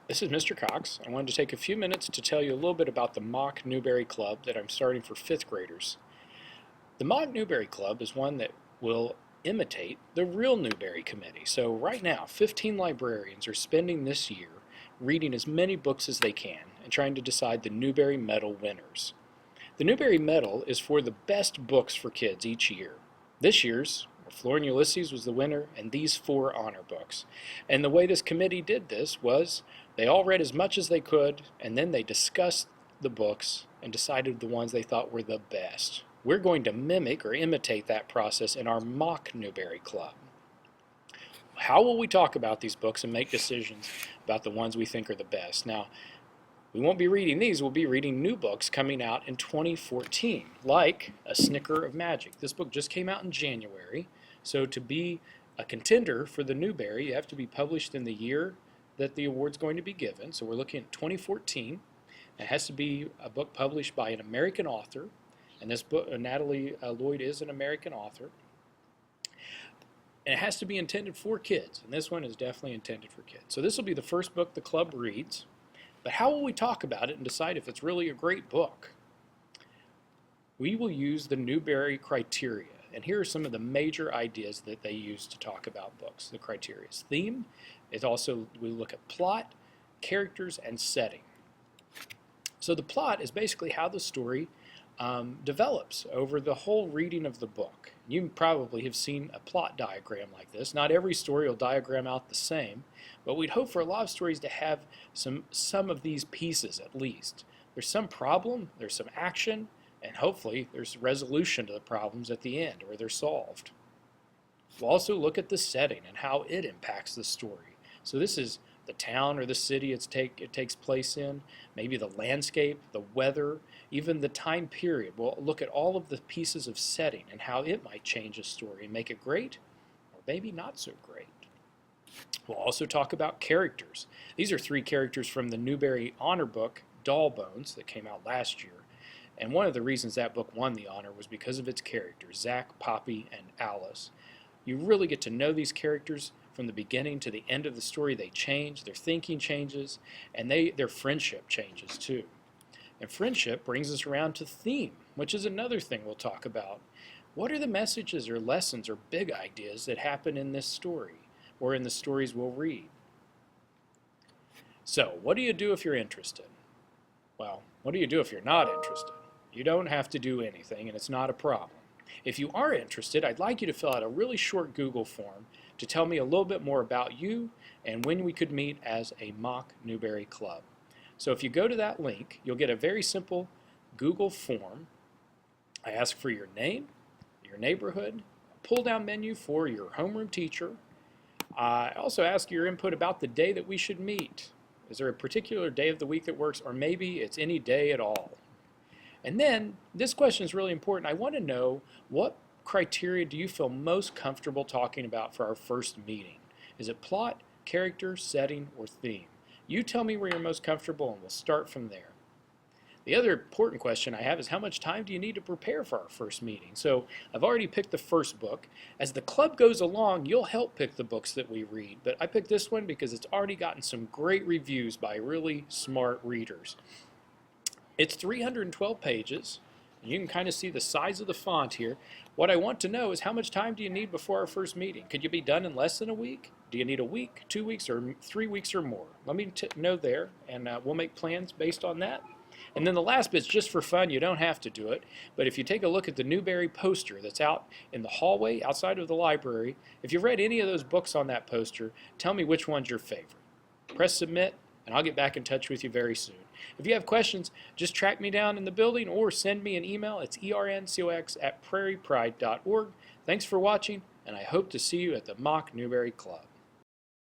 This is Mr. Cox. I wanted to take a few minutes to tell you a little bit about the Mock Newbery Club that I'm starting for 5th graders. The Mock Newbery Club is one that will imitate the real Newbery Committee. So right now, 15 librarians are spending this year reading as many books as they can and trying to decide the Newbery Medal winners. The Newbery Medal is for the best books for kids each year. This year's Flora and Ulysses was the winner, and these 4 honor books. And the way this committee did this was they all read as much as they could, and then they discussed the books and decided the ones they thought were the best. We're going to mimic or imitate that process in our Mock Newbery Club. How will we talk about these books and make decisions about the ones we think are the best? Now, we won't be reading these, we'll be reading new books coming out in 2014, like A Snicker of Magic. This book just came out in January, so to be a contender for the Newbery, you have to be published in the year that the award's going to be given. So we're looking at 2014. It has to be a book published by an American author, and this book, Natalie Lloyd is an American author. And it has to be intended for kids, and this one is definitely intended for kids. So this will be the first book the club reads. But how will we talk about it and decide if it's really a great book? We will use the Newbery criteria, and here are some of the major ideas that they use to talk about books. The criteria is theme. It also, we look at plot, characters, and setting. So the plot is basically how the story develops over the whole reading of the book. You probably have seen a plot diagram like this. Not every story will diagram out the same, but we'd hope for a lot of stories to have some of these pieces at least. There's some problem, there's some action, and hopefully there's resolution to the problems at the end, or they're solved. We'll also look at the setting and how it impacts the story. So this is the town or the city it takes place in, maybe the landscape, the weather, even the time period. We'll look at all of the pieces of setting and how it might change a story and make it great or maybe not so great. We'll also talk about characters. These are 3 characters from the Newbery honor book, Doll Bones, that came out last year. And one of the reasons that book won the honor was because of its characters, Zach, Poppy, and Alice. You really get to know these characters from the beginning to the end of the story. They change, their thinking changes, and their friendship changes too. And friendship brings us around to theme, which is another thing we'll talk about. What are the messages or lessons or big ideas that happen in this story or in the stories we'll read? So, what do you do if you're interested? Well, what do you do if you're not interested? You don't have to do anything, and it's not a problem. If you are interested, I'd like you to fill out a really short Google form to tell me a little bit more about you and when we could meet as a Mock Newbery Club. So if you go to that link, you'll get a very simple Google form. I ask for your name, your neighborhood, a pull-down menu for your homeroom teacher. I also ask your input about the day that we should meet. Is there a particular day of the week that works, or maybe it's any day at all? And then, this question is really important. I want to know, what criteria do you feel most comfortable talking about for our first meeting? Is it plot, character, setting, or theme? You tell me where you're most comfortable and we'll start from there. The other important question I have is, how much time do you need to prepare for our first meeting? So I've already picked the first book. As the club goes along, you'll help pick the books that we read, but I picked this one because it's already gotten some great reviews by really smart readers. It's 312 pages. You can kind of see the size of the font here. What I want to know is, how much time do you need before our first meeting? Could you be done in less than a week? Do you need a week, 2 weeks, or 3 weeks or more? Let me know there, and we'll make plans based on that. And then the last bit's just for fun. You don't have to do it. But if you take a look at the Newbery poster that's out in the hallway outside of the library, if you've read any of those books on that poster, tell me which one's your favorite. Press submit, and I'll get back in touch with you very soon. If you have questions, just track me down in the building or send me an email. It's erncox@prairiepride.org. Thanks for watching, and I hope to see you at the Mock Newbery Club.